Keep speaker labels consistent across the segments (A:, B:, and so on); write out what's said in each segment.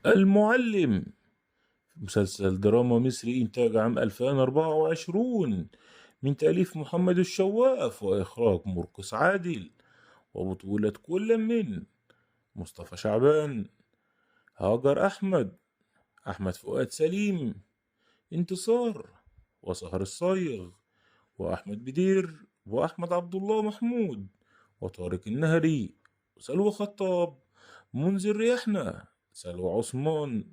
A: المعلم، مسلسل دراما مصري إنتاج عام 2024 من تأليف محمد الشواف وإخراج مرقس عادل، وبطولة كل من مصطفى شعبان، هاجر أحمد، أحمد فؤاد سليم، انتصار، وسهر الصايغ، وأحمد بدير، وأحمد عبد الله محمود، وطارق النهري، وسلوى خطاب، منذر يحنى، سلوى عثمان،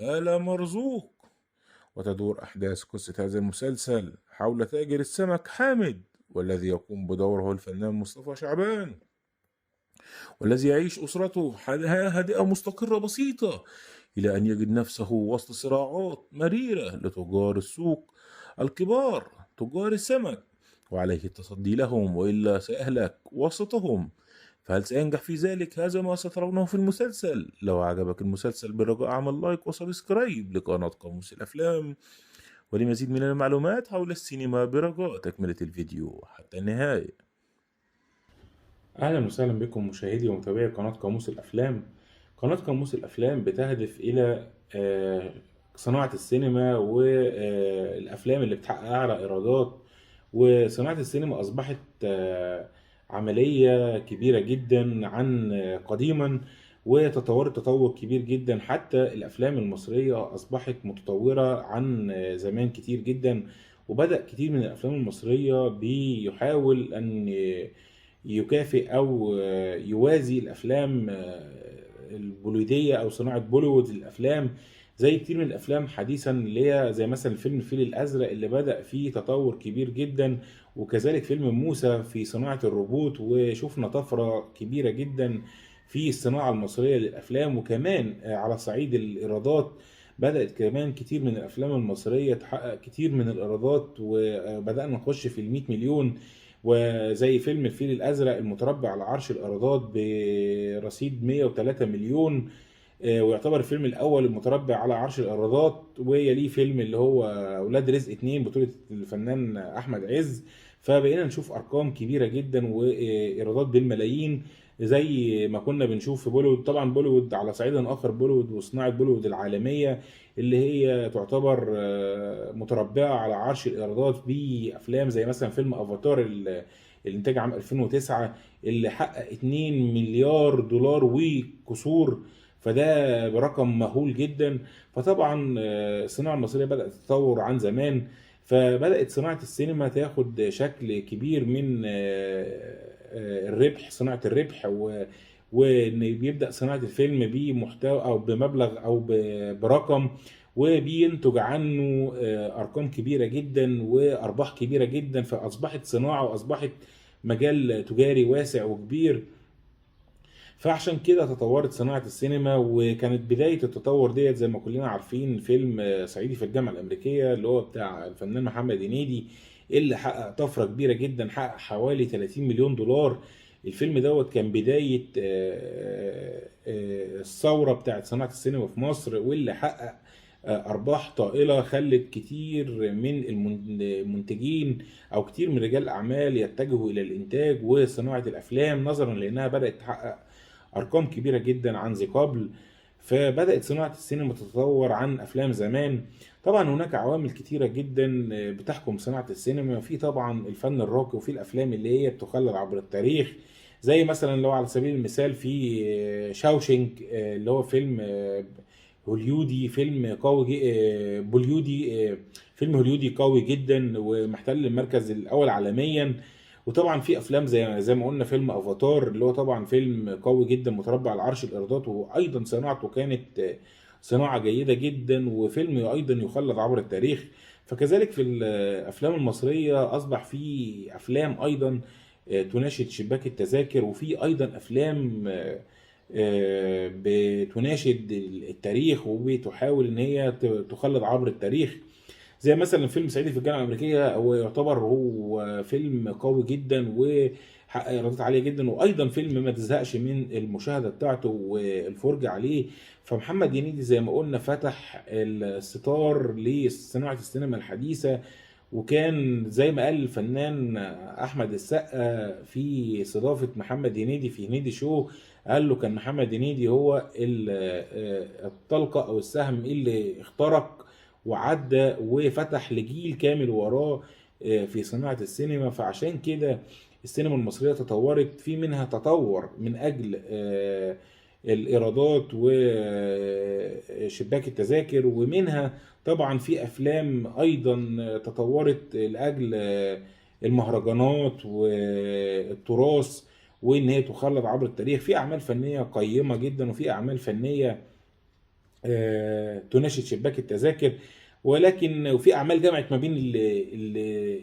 A: هالة مرزوق. وتدور أحداث قصة هذا المسلسل حول تاجر السمك حامد، والذي يقوم بدوره الفنان مصطفى شعبان، والذي يعيش أسرته حياة هادئة مستقرة بسيطة، إلى أن يجد نفسه وسط صراعات مريرة لتجار السوق الكبار، تجار السمك، وعليه التصدي لهم وإلا سيهلك وسطهم. فهل سينجح في ذلك؟ هذا ما سترونه في المسلسل. لو عجبك المسلسل برجاء اعمل لايك وسبسكرايب لقناة قاموس الأفلام، ولمزيد من المعلومات حول السينما برجاء تكملة الفيديو حتى النهاية. أهلا وسهلا بكم مشاهدي ومتابعي قناة قاموس الأفلام. قناة قاموس الأفلام بتهدف إلى صناعة السينما والأفلام اللي بتحقق أعلى إيرادات. وصناعة السينما أصبحت عملية كبيرة جدا عن قديما، وتطورت تطور كبير جدا. حتى الأفلام المصرية أصبحت متطورة عن زمان كتير جدا، وبدأ كتير من الأفلام المصرية بيحاول أن يكافئ أو يوازي الأفلام البوليودية أو صناعة بوليوود للأفلام. زي كتير من الأفلام حديثا اللي هي زي مثلا فيلم الفيل الأزرق اللي بدأ فيه تطور كبير جدا، وكذلك فيلم موسى في صناعة الروبوت، وشفنا طفرة كبيرة جدا في الصناعة المصرية للأفلام. وكمان على صعيد الإيرادات بدأت كمان كتير من الأفلام المصرية تحقق كتير من الإيرادات، وبدأنا نخش في 100 مليون. وزي فيلم الفيل الأزرق المتربع على عرش الإيرادات برصيد 103 مليون، ويعتبر الفيلم الأول المتربع على عرش الإيرادات. ويليه فيلم اللي هو ولاد رزق اتنين بطولة الفنان أحمد عز. فبقينا نشوف أرقام كبيرة جدا وإيرادات بالملايين، زي ما كنا بنشوف في بوليوود. طبعا بوليوود على صعيد آخر، بوليوود وصناعة بوليوود العالمية اللي هي تعتبر متربعة على عرش الإيرادات بأفلام زي مثلا فيلم أفاتار الإنتاج عام 2009 اللي حقق 2 مليار دولار وكسور. فده برقم مهول جدا. فطبعا الصناعة المصرية بدأت تتطور عن زمان، فبدأت صناعة السينما تاخد شكل كبير من الربح، صناعة الربح، وان بيبدأ صناعة الفيلم بمحتوى او بمبلغ او برقم، وبينتج عنه ارقام كبيرة جدا وارباح كبيرة جدا. فاصبحت صناعة واصبحت مجال تجاري واسع وكبير. فعشان كده تطورت صناعة السينما، وكانت بداية التطور ديت زي ما كلنا عارفين فيلم صعيدي في الجامعة الأمريكية اللي هو بتاع الفنان محمد هنيدي، اللي حقق طفرة كبيرة جدا، حقق حوالي 30 مليون دولار. الفيلم دوت كان بداية الثورة بتاعت صناعة السينما في مصر، واللي حقق أرباح طائلة خلت كتير من المنتجين أو كتير من رجال الأعمال يتجهوا إلى الإنتاج وصناعة الأفلام، نظرا لأنها بدأت تحقق ارقام كبيره جدا عن ذي قبل. فبدات صناعه السينما تتطور عن افلام زمان. طبعا هناك عوامل كتيره جدا بتحكم صناعه السينما، في طبعا الفن الراقي، وفي الافلام اللي هي بتخلد عبر التاريخ. زي مثلا لو على سبيل المثال في شاوشينك اللي هو فيلم هوليودي، فيلم قوي بوليودي، فيلم هوليودي قوي جدا ومحتل المركز الاول عالميا. وطبعا في افلام زي ما قلنا فيلم افاتار اللي هو طبعا فيلم قوي جدا متربع على عرش الايرادات، وايضا صناعته كانت صناعه جيده جدا، وفيلم ايضا يخلد عبر التاريخ. فكذلك في الافلام المصريه اصبح في افلام ايضا تناشد شباك التذاكر، وفي ايضا افلام بتناشد التاريخ وبتحاول ان هي تخلد عبر التاريخ. زي مثلا فيلم صعيدي في الجامعه الامريكيه، هو يعتبر هو فيلم قوي جدا وحقق ايرادات عاليه جدا، وايضا فيلم ما تزهقش من المشاهده بتاعته والفرجه عليه. فمحمد هنيدي زي ما قلنا فتح الستار لصناعه السينما الحديثه، وكان زي ما قال الفنان احمد السقا في استضافه محمد هنيدي في هنيدي شو، قال له كان محمد هنيدي هو الطلقه او السهم اللي اخترق وعدى وفتح لجيل كامل وراه في صناعه السينما. فعشان كده السينما المصريه تطورت، في منها تطور من اجل الايرادات وشباك التذاكر، ومنها طبعا في افلام ايضا تطورت لاجل المهرجانات والتراث، وان هي تخلد عبر التاريخ. في اعمال فنيه قيمه جدا، وفي اعمال فنيه تناشد شباك التذاكر، ولكن وفي اعمال جمعت ما بين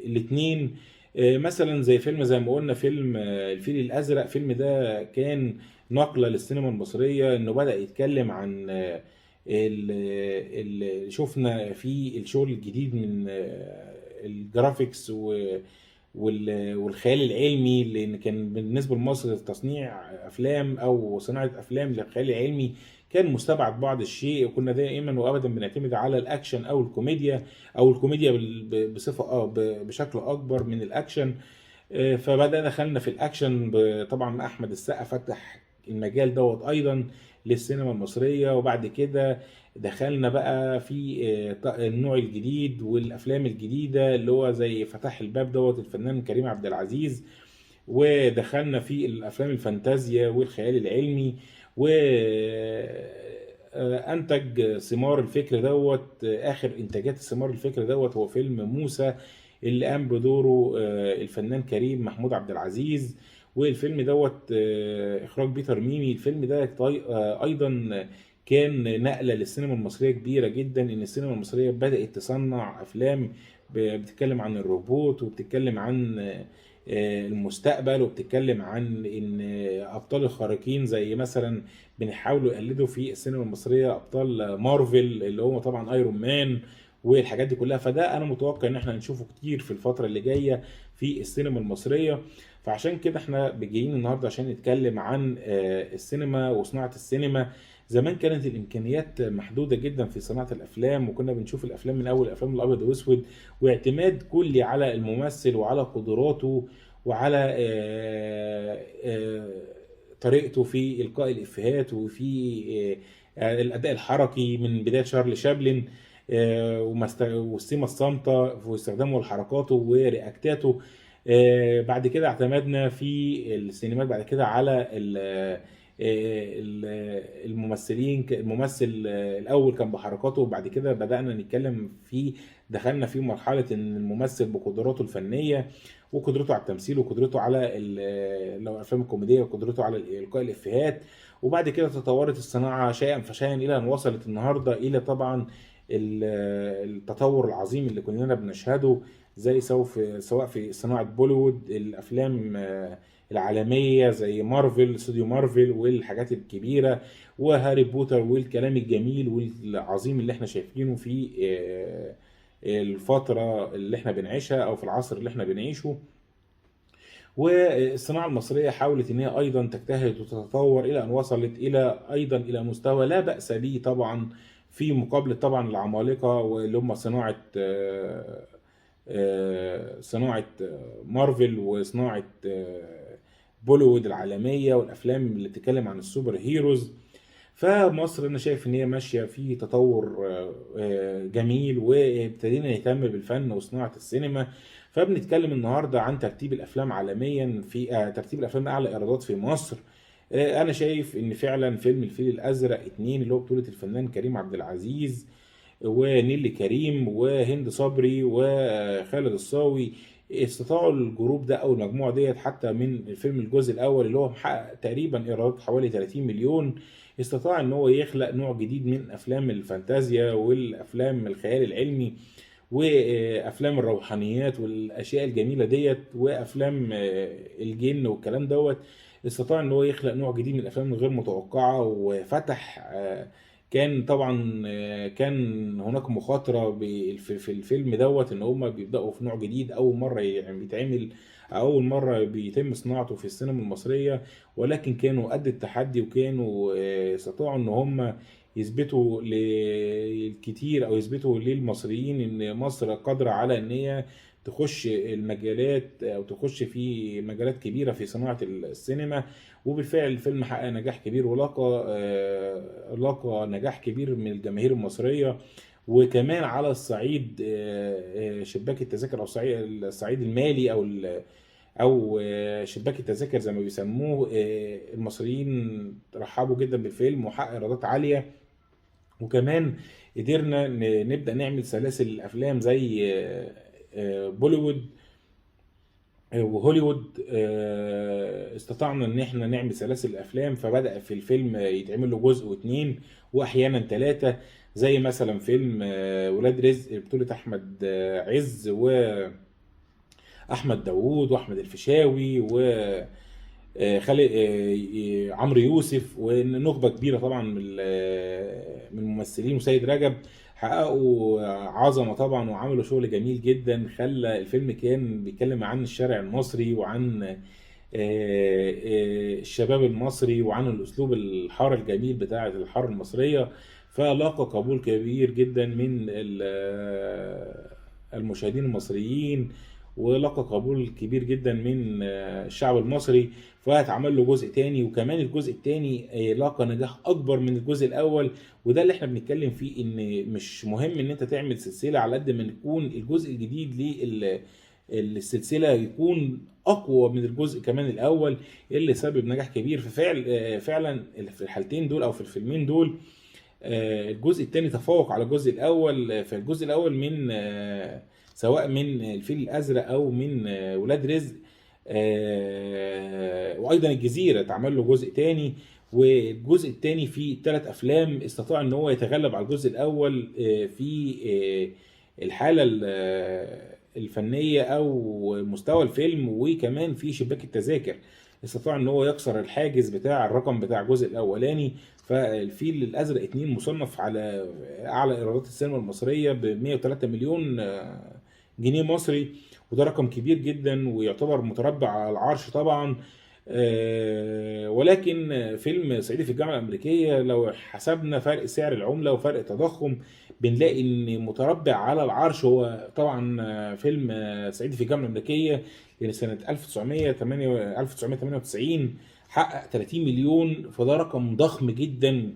A: الاثنين. مثلا زي فيلم زي ما قلنا فيلم الفيل الازرق. الفيلم ده كان نقله للسينما المصريه، انه بدا يتكلم عن شفنا فيه الشغل الجديد من الجرافيكس والخيال العلمي، لان كان بالنسبه لمصر تصنيع افلام او صناعه افلام للخيال العلمي كان مستبعد بعض الشيء، وكنا دائما وابدا بنعتمد على الاكشن او الكوميديا، او الكوميديا بصفه بشكل اكبر من الاكشن. فبدأنا دخلنا في الاكشن طبعا مع احمد السقا، فتح المجال دوت ايضا للسينما المصريه. وبعد كده دخلنا بقى في النوع الجديد والافلام الجديده اللي هو زي فتح الباب دوت الفنان كريم عبد العزيز، ودخلنا في الافلام الفانتازيا والخيال العلمي، وانتج ثمار الفكر دوت. اخر انتاجات ثمار الفكر دوت هو فيلم موسى، اللي قام بدوره الفنان كريم محمود عبد العزيز، والفيلم دوت اخراج بيتر ميمي. الفيلم ده ايضا كان نقله للسينما المصريه كبيره جدا، ان السينما المصريه بدات تصنع افلام بتتكلم عن الروبوت، وبتتكلم عن المستقبل، وبتتكلم عن ان ابطال الخارقين زي مثلا بنحاولوا يقلدوا في السينما المصريه ابطال مارفل اللي هو طبعا ايرون مان والحاجات دي كلها. فده انا متوقع ان احنا هنشوفه كتير في الفتره اللي جايه في السينما المصريه. فعشان كده احنا جايين النهارده عشان نتكلم عن السينما وصناعه السينما. زمان كانت الامكانيات محدوده جدا في صناعه الافلام، وكنا بنشوف الافلام من اول الافلام الابيض واسود، واعتماد كلي على الممثل وعلى قدراته وعلى طريقته في القاء الافيهات وفي الاداء الحركي من بدايه شارلي شابلن، والسيما الصامته في استخدامه لحركاته ورياكتاته. بعد كده اعتمدنا في السينمات بعد كده على الممثلين. الممثل الاول كان بحركاته، وبعد كده بدانا نتكلم في دخلنا في مرحله ان الممثل بقدراته الفنيه وقدرته على التمثيل وقدرته على لو الافلام الكوميديه وقدرته على القاء الافيهات. وبعد كده تطورت الصناعه شيئا فشيئا الى ان وصلت النهارده الى طبعا التطور العظيم اللي كلنا بنشهده، زي سواء في صناعه بوليوود، الافلام العالميه زي مارفل، استوديو مارفل والحاجات الكبيره، وهاري بوتر والكلام الجميل والعظيم اللي احنا شايفينه في الفتره اللي احنا بنعيشها او في العصر اللي احنا بنعيشه. والصناعه المصريه حاولت ان هي ايضا تجتهد وتتطور الى ان وصلت ايضا الى مستوى لا باس به طبعا، في مقابله طبعا العمالقه واللي هم صناعه مارفل، وصناعه بوليوود العالميه، والافلام اللي بتتكلم عن السوبر هيروز. فمصر انا شايف ان هي ماشيه في تطور جميل، وابتدينا نهتم بالفن وصناعه السينما. فبنتكلم النهارده عن ترتيب الافلام عالميا، في ترتيب الافلام اعلى ايرادات في مصر. انا شايف ان فعلا فيلم الفيل الازرق 2 اللي هو بطوله الفنان كريم عبد العزيز ونيلي كريم وهند صبري وخالد الصاوي، استطاعوا الجروب ده او المجموعه ديت حتى من الفيلم الجزء الاول اللي هو محقق تقريبا ايرادات حوالي 30 مليون، استطاع ان هو يخلق نوع جديد من افلام الفانتازيا والافلام الخيال العلمي وافلام الروحانيات والاشياء الجميله ديت وافلام الجن والكلام دوت. استطاع ان هو يخلق نوع جديد من الافلام الغير متوقعه، وفتح كان طبعا كان هناك مخاطره في الفيلم دوت ان هم بيبداوا في نوع جديد اول مره يعني بيتعمل، اول مره بيتم صناعته في السينما المصريه، ولكن كانوا قد التحدي، وكانوا استطاعوا ان هم يثبتوا للكتير او يثبتوا للمصريين ان مصر قادره على ان هي تخش المجالات او تخش في مجالات كبيره في صناعه السينما. وبالفعل الفيلم حقق نجاح كبير لاقى نجاح كبير من الجماهير المصريه. وكمان على الصعيد شباك التذاكر او الصعيد المالي او شباك التذاكر زي ما بيسموه، المصريين رحبوا جدا بالفيلم وحقق ايرادات عاليه. وكمان قدرنا نبدأ نعمل سلاسل افلام زي بوليوود وهوليوود. استطعنا ان احنا نعمل سلاسل افلام، فبدأ في الفيلم يتعمل له جزء واثنين واحيانا ثلاثة، زي مثلا فيلم ولاد رزق بطولة احمد عز واحمد داوود واحمد الفيشاوي خالد عمرو يوسف ونخبه كبيره طبعا من الممثلين، وسيد رجب. حققوا عظمه طبعا وعملوا شغل جميل جدا، خلى الفيلم كان بيتكلم عن الشارع المصري وعن الشباب المصري وعن الاسلوب الحار الجميل بتاع الحاره المصريه. فلاقى قبول كبير جدا من المشاهدين المصريين، ولقى قبول كبير جدا من الشعب المصري. فهتعمل له جزء تاني، وكمان الجزء التاني لقى نجاح اكبر من الجزء الاول. وده اللي احنا بنتكلم فيه، ان مش مهم ان انت تعمل سلسلة على قد ما يكون الجزء الجديد للسلسلة يكون اقوى من الجزء كمان الاول اللي سبب نجاح كبير. فعلا في الحالتين دول او في الفيلمين دول الجزء الثاني تفوق على الجزء الاول. فالجزء الاول من سواء من الفيل الازرق او من ولاد رزق، وايضا الجزيره اتعمل له جزء تاني. والجزء الثاني في 3 افلام استطاع ان هو يتغلب على الجزء الاول في الحاله الفنيه او مستوى الفيلم، وكمان في شباك التذاكر استطاع ان هو يكسر الحاجز بتاع الرقم بتاع الجزء الاولاني. فالفيل الازرق 2 مصنف على اعلى ايرادات السينما المصريه ب 103 مليون جنيه مصري، وده رقم كبير جدا ويعتبر متربع على العرش طبعا. ولكن فيلم صعيدي في الجامعه الامريكيه لو حسبنا فرق سعر العمله وفرق تضخم بنلاقي ان متربع على العرش هو طبعا فيلم صعيدي في الجامعه الامريكيه لسنه 1998 حقق 30 مليون. فده رقم ضخم جدا،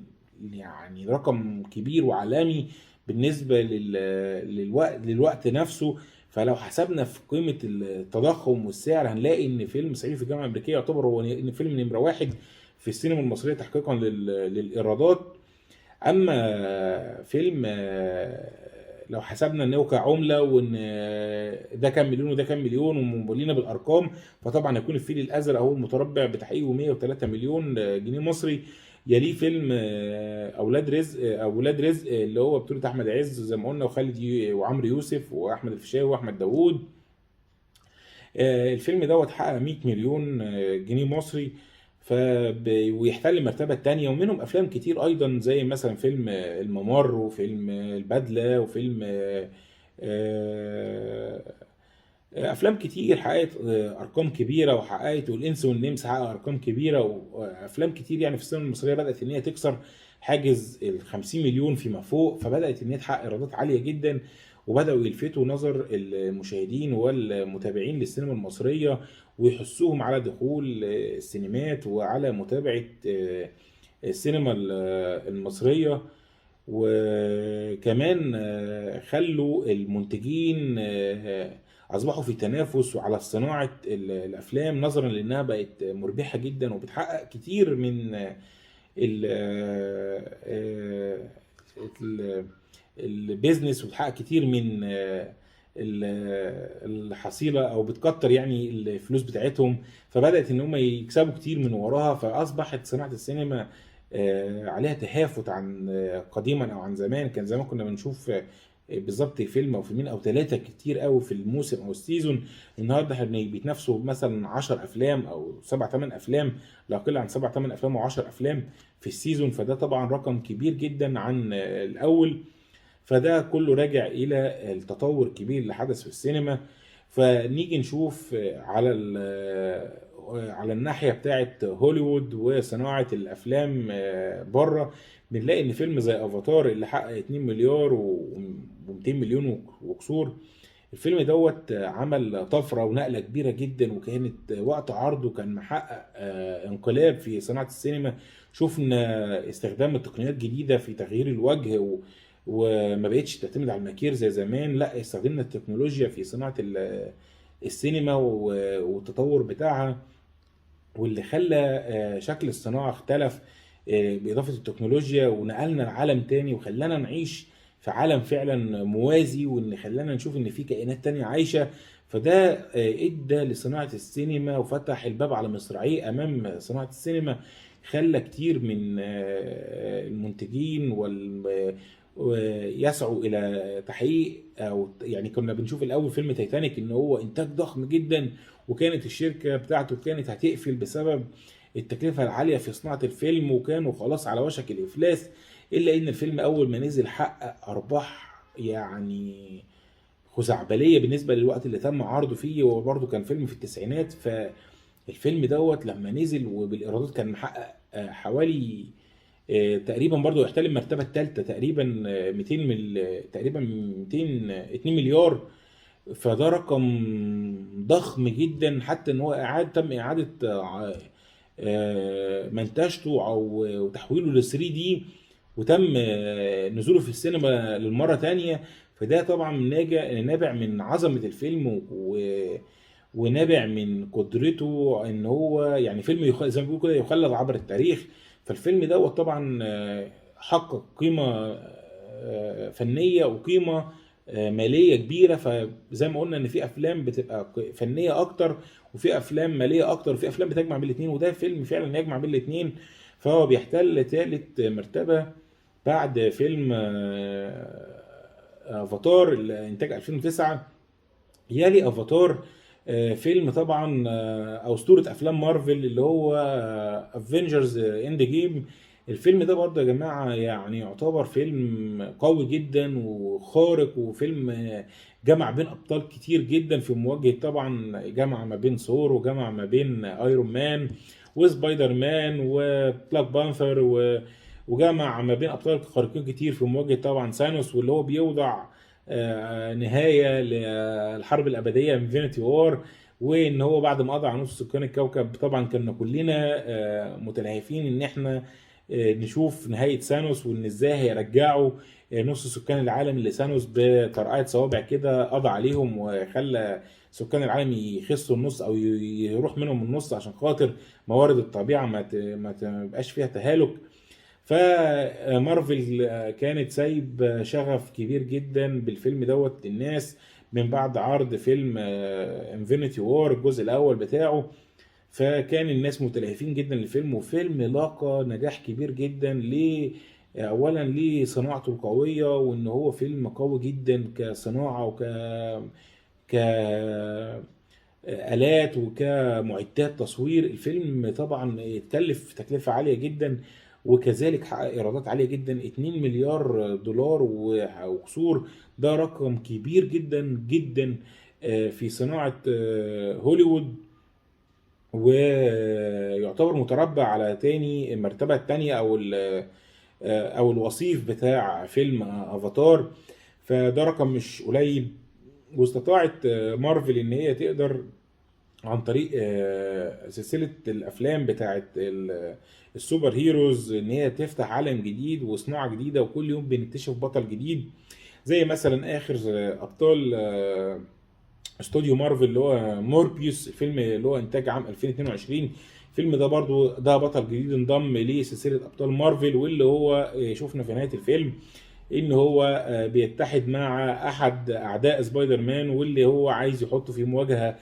A: يعني رقم كبير وعالمي بالنسبة للوقت نفسه. فلو حسبنا في قيمة التضخم والسعر هنلاقي ان فيلم صعيدي في الجامعة الامريكية يعتبر هو ان فيلم نمرة 1 في السينما المصرية تحقيقا للإيرادات. اما فيلم لو حسبنا ان هو كعمله وان ده كام مليون وده كام مليون ومولينا بالارقام، فطبعا هيكون الفيل الازرق هو المتربع بتحقيقه 103 مليون جنيه مصري. يليه فيلم اولاد رزق اللي هو بطولة احمد عز زي ما قلنا وعمرو يوسف واحمد الفيشاوي واحمد داوود. الفيلم دوت حقق 100 مليون جنيه مصري ويحتل المرتبة الثانية. ومنهم أفلام كتير أيضا زي مثلا فيلم الممر وفيلم البدلة وفيلم أفلام كتير حققت أرقام كبيرة وحققت، والإنس والنمس حقق أرقام كبيرة. وأفلام كتير يعني في السينما المصرية بدأت إن هي تكسر حاجز ال 50 مليون فيما فوق، فبدأت إن هي تحقق إيرادات عالية جدا، وبدأوا يلفتوا نظر المشاهدين والمتابعين للسينما المصرية ويحثوهم على دخول السينمات وعلى متابعة السينما المصرية. وكمان خلوا المنتجين أصبحوا في تنافس على صناعة الأفلام نظرا لأنها بقت مربحة جدا وبتحقق كتير من البيزنس، وبتحقق كتير من الحصيله او بتكتر يعني الفلوس بتاعتهم. فبدات ان هم يكسبوا كتير من وراها، فاصبحت صناعه السينما عليها تهافت عن قديما او عن زمان. كان زمان كنا بنشوف بالظبط فيلم او فيلمين او 3 كتير قوي في الموسم او السيزون. النهارده احنا بيتنافسوا مثلا 10 افلام او 7 8 افلام، لا يقل عن 7 8 افلام او 10 افلام في السيزون. فده طبعا رقم كبير جدا عن الاول. فده كله راجع الى التطور الكبير اللي حدث في السينما. فنيجي نشوف على الناحية بتاعت هوليوود وصناعة الافلام بره، بنلاقي ان فيلم زي افاتار اللي حقق 2 مليار و200 مليون وكسور الفيلم دوت عمل طفرة ونقلة كبيرة جدا، وكانت وقت عرضه كان محقق انقلاب في صناعة السينما. شفنا استخدام التقنيات الجديدة في تغيير الوجه وما بقتش تعتمد على الماكير زي زمان، لا استخدمنا التكنولوجيا في صناعة السينما والتطور بتاعها، واللي خلى شكل الصناعة اختلف بإضافة التكنولوجيا، ونقلنا لعالم تاني وخلانا نعيش في عالم فعلا موازي، وان خلانا نشوف ان في كائنات تانية عايشة. فده ادى لصناعة السينما وفتح الباب على مصراعيه امام صناعة السينما، خلى كتير من المنتجين يسعوا الى تحقيق، او يعني كنا بنشوف الاول فيلم تايتانيك ان هو انتاج ضخم جدا، وكانت الشركة بتاعته كانت هتقفل بسبب التكلفة العالية في صناعة الفيلم، وكانوا خلاص على وشك الإفلاس. إلا إن الفيلم أول ما نزل حقق أرباح يعني خزعبلية بالنسبة للوقت اللي تم عرضه فيه، وبرضه كان فيلم في التسعينات. فالفيلم دوت لما نزل وبالإيرادات كان محقق حوالي تقريبا برضه يحتل المرتبة الثالثة تقريبا، 200 تقريبا 200 2 مليار. فده رقم ضخم جدا، حتى ان هو تم اعاده منتجته او تحويله ل 3 دي، وتم نزوله في السينما للمره تانية. فده طبعا نابع من عظمه الفيلم ونابع من قدرته ان هو يعني فيلم زي ما بيقولوا كده يخلد عبر التاريخ. فالفيلم دوت طبعا حقق قيمه فنيه وقيمه ماليه كبيره. فزي ما قلنا ان في افلام بتبقى فنيه اكتر، وفي افلام ماليه اكتر، وفي افلام بتجمع بين الاثنين، وده فيلم فعلا يجمع بين الاثنين. فهو بيحتل ثالث مرتبه بعد فيلم افاتار الانتاج 2009. يالي افاتار فيلم طبعا او اسطوره افلام مارفل اللي هو افنجرز اند جيم. الفيلم ده برضه يا جماعه يعني يعتبر فيلم قوي جدا وخارق، وفيلم جمع بين ابطال كتير جدا في مواجهه، طبعا جمع ما بين ثور وجمع ما بين ايرون مان وسبايدر مان وبلاك بانثر وجمع ما بين ابطال خارقين كتير في مواجهه طبعا ثانوس، واللي هو بيوضع نهايه للحرب الابديه انفينيتي وار. وان هو بعد ما قضى على نص سكان الكوكب، طبعا كنا كلنا متلهفين ان احنا نشوف نهايه ثانوس، وان ازاي هيرجعوا نص سكان العالم اللي ثانوس بطرقعه صوابع كده قضى عليهم، وخلى سكان العالم يخسوا النص او يروح منهم النص عشان خاطر موارد الطبيعه ما تبقاش فيها تهالك. فمارفل كانت سايب شغف كبير جدا بالفيلم دوت الناس من بعد عرض فيلم انفينيتي وور الجزء الاول بتاعه. فكان الناس متلهفين جدا للفيلم، وفيلم لاقى نجاح كبير جدا اولا لصناعته القويه، وان هو فيلم قوي جدا كصناعه ك آلات وكمعدات تصوير. الفيلم طبعا اتكلف تكلفة عالية جدا، وكذلك حقق ايرادات عالية جدا 2 مليار دولار وكسور. ده رقم كبير جدا جدا في صناعة هوليوود، ويعتبر متربع على تاني المرتبة التانية او الوصيف بتاع فيلم افاتار. فده رقم مش قليل. واستطاعت مارفل ان هي تقدر عن طريق سلسلة الأفلام بتاعت السوبر هيروز إن هي تفتح عالم جديد وصناعة جديدة، وكل يوم بنكتشف بطل جديد. زي مثلا آخر أبطال استوديو مارفل اللي هو موربيوس، الفيلم اللي هو إنتاج عام 2022. الفيلم ده برضو ده بطل جديد انضم لسلسلة أبطال مارفل، واللي هو شفنا في نهاية الفيلم ان هو بيتحد مع احد اعداء سبايدر مان، واللي هو عايز يحطه في مواجهة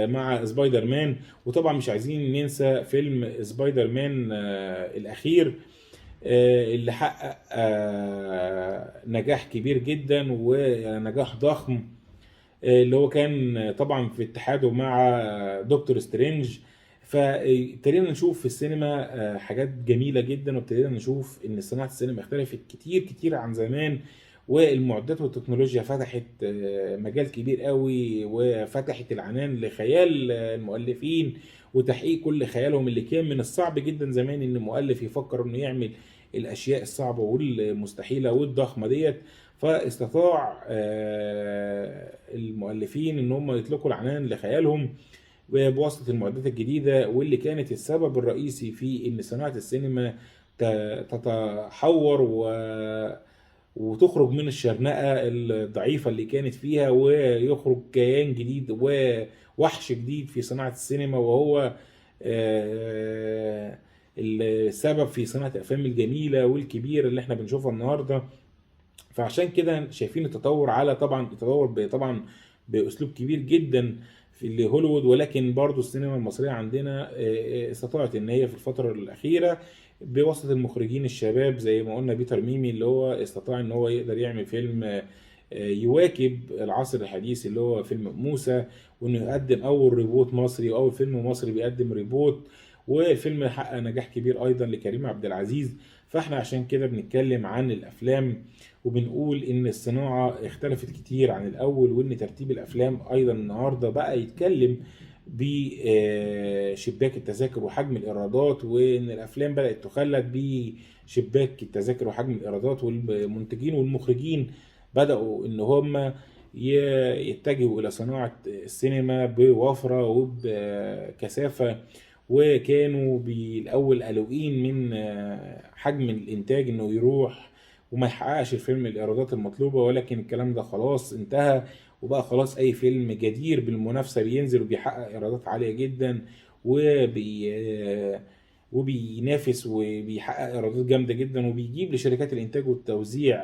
A: مع سبايدر مان. وطبعا مش عايزين ننسى فيلم سبايدر مان الاخير اللي حقق نجاح كبير جدا ونجاح ضخم، اللي هو كان طبعا في اتحاده مع دكتور سترينج. فابتدينا نشوف في السينما حاجات جميلة جدا، وابتدينا نشوف ان صناعة السينما اختلفت كتير كتير عن زمان، والمعدات والتكنولوجيا فتحت مجال كبير قوي، وفتحت العنان لخيال المؤلفين وتحقيق كل خيالهم، اللي كان من الصعب جدا زمان ان مؤلف يفكر انه يعمل الاشياء الصعبة والمستحيلة والضخمة ديت. فاستطاع المؤلفين ان هم يطلقوا العنان لخيالهم بواسطة المعدات الجديدة، واللي كانت السبب الرئيسي في ان صناعة السينما تتحور وتخرج من الشرنقة الضعيفة اللي كانت فيها، ويخرج كيان جديد ووحش جديد في صناعة السينما، وهو السبب في صناعة الأفلام الجميلة والكبيرة اللي احنا بنشوفها النهاردة. فعشان كده شايفين التطور، على طبعا التطور طبعا بأسلوب كبير جدا في اللي هوليوود، ولكن برضو السينما المصرية عندنا استطاعت ان هي في الفترة الأخيرة بواسطة المخرجين الشباب زي ما قلنا بيتر ميمي، اللي هو استطاع ان هو يقدر يعمل فيلم يواكب العصر الحديث اللي هو فيلم موسى، وانه يقدم اول ريبوت مصري واول فيلم مصري بيقدم ريبوت، والفيلم حقق نجاح كبير ايضا لكريم عبد العزيز. فاحنا عشان كده بنتكلم عن الافلام وبنقول ان الصناعة اختلفت كتير عن الاول، وان ترتيب الافلام ايضا النهاردة بقى يتكلم بشباك التذاكر وحجم الايرادات، وان الافلام بدأت تخلد بشباك التذاكر وحجم الايرادات، والمنتجين والمخرجين بدأوا ان هم يتجهوا الى صناعة السينما بوفرة وبكثافة، وكانوا بالاول قلقين من حجم الانتاج انه يروح وما يحققش الفيلم الايرادات المطلوبة، ولكن الكلام ده خلاص انتهى، وبقى خلاص اي فيلم جدير بالمنافسة بينزل وبيحقق ايرادات عالية جدا وبينافس وبيحقق ايرادات جامدة جدا، وبيجيب لشركات الانتاج والتوزيع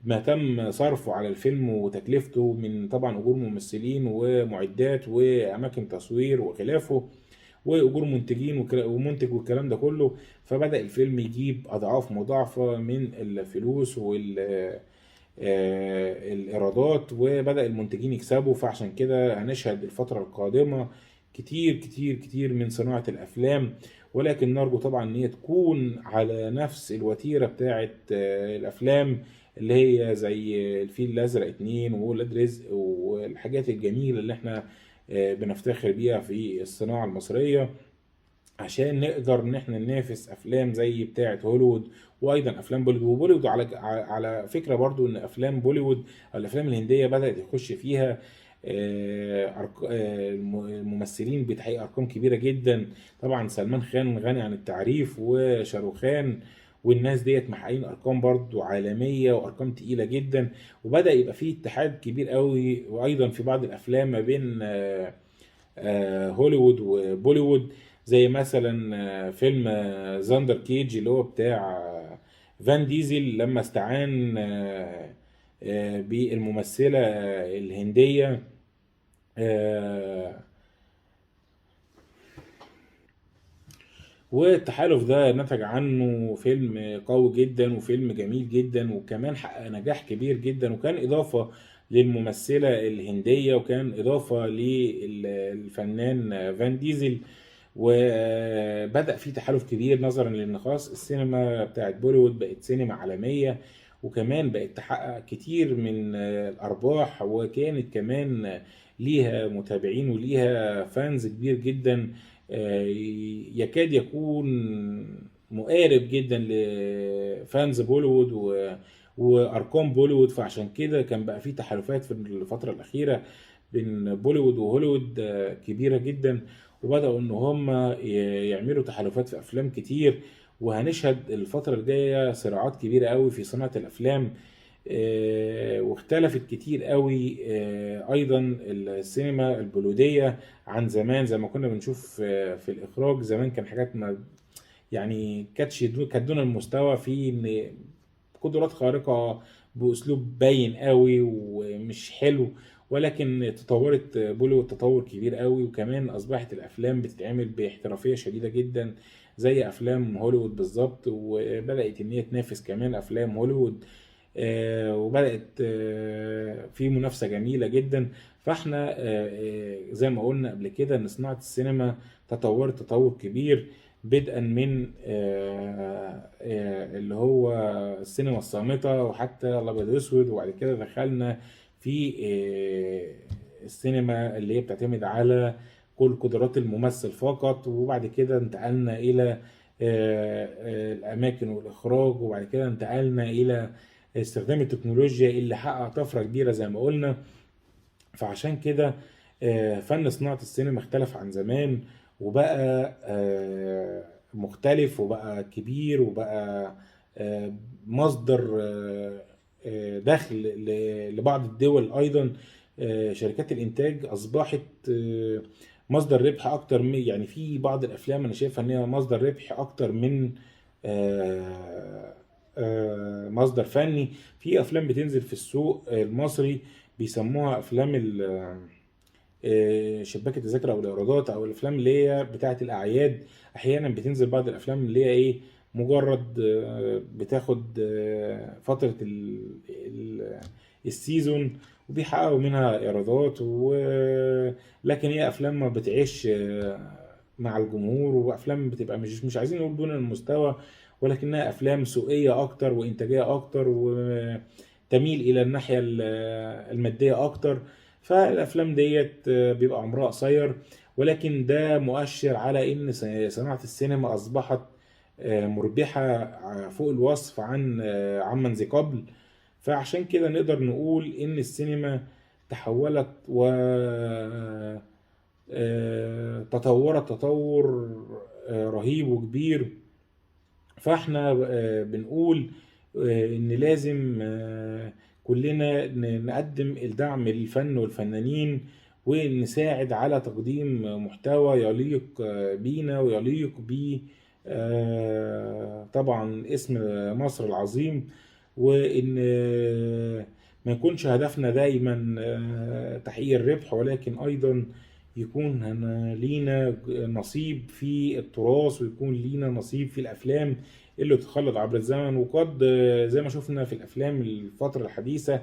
A: ما تم صرفه على الفيلم وتكلفته من طبعا اجور ممثلين ومعدات واماكن تصوير وخلافه، واجور منتجين ومنتج والكلام ده كله. فبدأ الفيلم يجيب اضعاف مضاعفة من الفلوس الايرادات، وبدأ المنتجين يكسبوا. فعشان كده هنشهد الفترة القادمة كتير كتير كتير من صناعة الافلام، ولكن نرجو طبعا ان هي تكون على نفس الوتيرة بتاعة الافلام اللي هي زي الفيل الازرق 2 وولاد رزق والحاجات الجميلة اللي احنا بنفتخر بيها في الصناعة المصرية، عشان نقدر ان احنا ننافس افلام زي بتاعه هوليوود وايضا افلام بوليوود. وبوليوود على فكره برضو ان افلام بوليوود او الافلام الهنديه بدات يخش فيها الممثلين بتحقيق ارقام كبيره جدا. طبعا سلمان خان غني عن التعريف، وشاروخان، والناس ديت محققين ارقام برضو عالميه وارقام تقيله جدا، وبدا يبقى فيه اتحاد كبير قوي وايضا في بعض الافلام ما بين هوليوود وبوليوود، زي مثلا فيلم زاندر كيج اللي هو بتاع فان ديزل لما استعان بالممثلة الهندية والتحالف ده نتج عنه فيلم قوي جدا وفيلم جميل جدا، وكمان حقق نجاح كبير جدا، وكان إضافة للممثلة الهندية، وكان إضافة للفنان فان ديزل. وبدأ في تحالف كبير نظرا لأن خلاص السينما بتاعت بوليوود بقت سينما عالمية، وكمان بقت تحقق كتير من الأرباح، وكانت كمان ليها متابعين وليها فانز كبير جدا، يكاد يكون مقارب جدا لفانز بوليوود وارقام بوليوود. فعشان كده كان بقى في تحالفات في الفتره الاخيره بين بوليوود وهوليوود كبيره جدا، وبداوا ان هم يعملوا تحالفات في افلام كتير، وهنشهد الفتره الجايه صراعات كبيره قوي في صناعه الافلام. واختلفت كتير قوي ايضا السينما البوليودية عن زمان. زي ما كنا بنشوف في الاخراج زمان كان حاجات ما يعني كانت دون المستوى، في ان قدرات خارقة باسلوب باين قوي ومش حلو، ولكن تطورت بوليوود تطور كبير قوي، وكمان اصبحت الافلام بتتعمل باحترافية شديدة جدا زي افلام هوليوود بالظبط، وبدأت ان هي تنافس كمان افلام هوليوود، وبدأت في منافسة جميلة جدا. فاحنا زي ما قلنا قبل كده ان صناعة السينما تطورت تطور كبير، بدءا من اللي هو السينما الصامتة وحتى الابيض واسود، وبعد كده دخلنا في السينما اللي هي بتعتمد على كل قدرات الممثل فقط، وبعد كده انتقلنا الى الاماكن والاخراج، وبعد كده انتقلنا الى استخدام التكنولوجيا اللي حقق طفرة كبيرة زي ما قلنا. فعشان كده فن صناعة السينما اختلف عن زمان، وبقى مختلف، وبقى كبير، وبقى آه، مصدر دخل لبعض الدول أيضا. شركات الإنتاج أصبحت مصدر ربح أكتر من، يعني في بعض الأفلام أنا شايفها إن هي مصدر ربح أكتر من آه، مصدر فني. في أفلام بتنزل في السوق المصري بيسموها أفلام شباك التذاكر او الايرادات، او الافلام اللي هي بتاعه الاعياد. احيانا بتنزل بعض الافلام اللي هي ايه، مجرد بتاخد فتره السيزون، وبيحققوا منها ايرادات لكن هي افلام ما بتعيش مع الجمهور، وافلام بتبقى مش عايزين نقول دون المستوى، ولكنها افلام سوقيه اكتر وانتاجيه اكتر، وتميل الى الناحيه الماديه اكتر. فالافلام ديت بيبقى عمرها قصير، ولكن ده مؤشر على ان صناعة السينما اصبحت مربحة فوق الوصف عمن ذي قبل. فعشان كده نقدر نقول ان السينما تحولت تطورت تطور رهيب وكبير. فاحنا بنقول ان لازم كلنا نقدم الدعم للفن والفنانين، ونساعد على تقديم محتوى يليق بينا ويليق ب طبعا اسم مصر العظيم. وان ما يكونش هدفنا دايما تحقيق الربح، ولكن ايضا يكون لينا نصيب في التراث، ويكون لينا نصيب في الافلام اللي تخلد عبر الزمن. وقد زي ما شفنا في الافلام الفترة الحديثة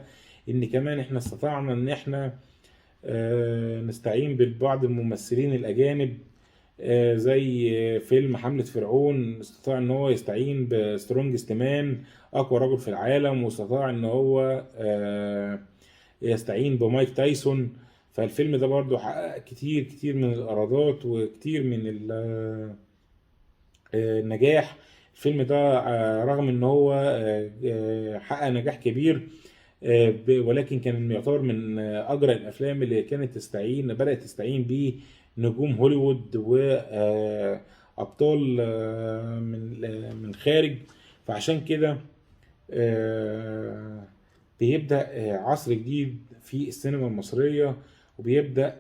A: ان كمان احنا استطعنا ان احنا نستعين ببعض الممثلين الاجانب، زي فيلم حملة فرعون استطاع ان هو يستعين بسترونج مان، اقوى رجل في العالم، واستطاع ان هو يستعين بمايك تايسون. فالفيلم ده برضو حقق كتير كتير من الايرادات وكتير من النجاح. الفيلم ده رغم ان هو حقق نجاح كبير، ولكن كان يعتبر من اجرى الافلام اللي كانت بدات تستعين بيه نجوم هوليوود وابطال من خارج. فعشان كده بيبدا عصر جديد في السينما المصريه، وبيبدا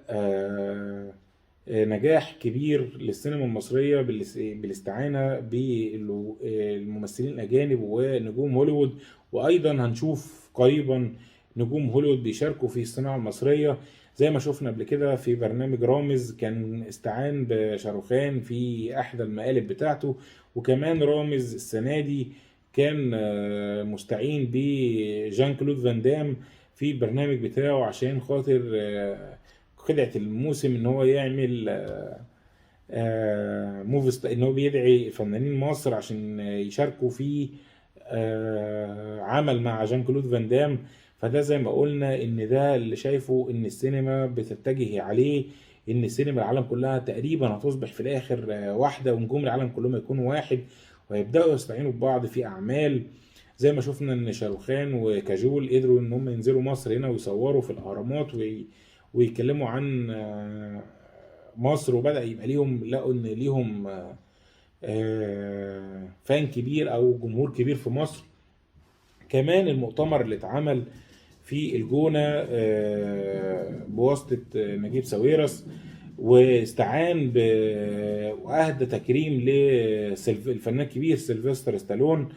A: نجاح كبير للسينما المصرية بالاستعانة بالممثلين الأجانب ونجوم هوليوود. وأيضا هنشوف قريبا نجوم هوليوود بيشاركوا في الصناعة المصرية، زي ما شفنا قبل كده في برنامج رامز كان استعان بشاروخان في أحدى المقالب بتاعته. وكمان رامز السنة دي كان مستعين بجان كلود فان دام في البرنامج بتاعه، عشان خاطر خدعة الموسم ان هو يعمل ان هو بيدعي فنانين مصر عشان يشاركوا في عمل مع جان كلود فان دام. فده زي ما قلنا ان ده اللي شايفه ان السينما بتتجه عليه، ان السينما العالم كلها تقريبا هتصبح في الاخر واحدة، ونجوم العالم كلهم يكونوا واحد، ويبداوا يستعينوا ببعض في اعمال. زي ما شفنا ان شاروخان وكاجول قدروا ان هم ينزلوا مصر هنا ويصوروا في الاهرامات ويتكلموا عن مصر، وبدأ يبقى لقوا ان ليهم فان كبير او جمهور كبير في مصر. كمان المؤتمر اللي اتعمل في الجونة بواسطة نجيب ساويرس، واستعان وأهدى تكريم للفنان الكبير سيلفستر ستالون.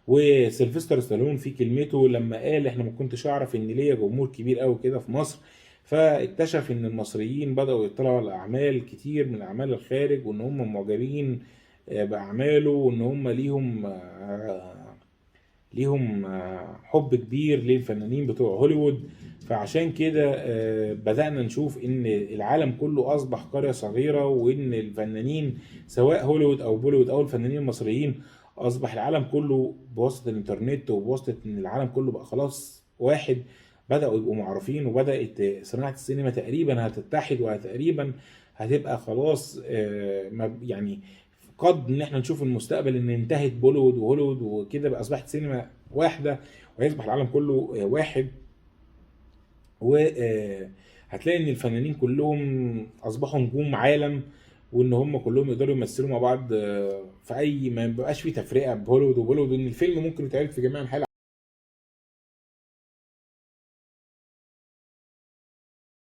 A: وسيلفستر ستالون في كلمته لما قال احنا ما كنتش اعرف ان ليا جمهور كبير قوي كده في مصر، فاكتشف ان المصريين بدأوا يطلعوا على اعمال كتير من اعمال الخارج، وان هم معجبين باعماله، وان هم ليهم حب كبير للفنانين بتوع هوليوود. فعشان كده بدأنا نشوف ان العالم كله اصبح قرية صغيرة، وان الفنانين سواء هوليوود او بوليوود او الفنانين المصريين اصبح العالم كله بواسطة الانترنت، وبواسطة ان العالم كله بقى خلاص واحد، بدأوا يبقوا معروفين، وبدأت صناعة السينما تقريبا هتتحد، وتقريبا هتبقى خلاص يعني قد ان احنا نشوف المستقبل ان انتهت بوليوود وهوليوود وكده، بقى اصبحت سينما واحده ويصبح العالم كله واحد. وهتلاقي ان الفنانين كلهم اصبحوا نجوم عالم، وان هم كلهم يقدروا يمثلوا مع بعض في اي، ما بيبقاش في تفرقه بهوليوود وبوليوود، ان الفيلم ممكن يتعرض في جميع انحاء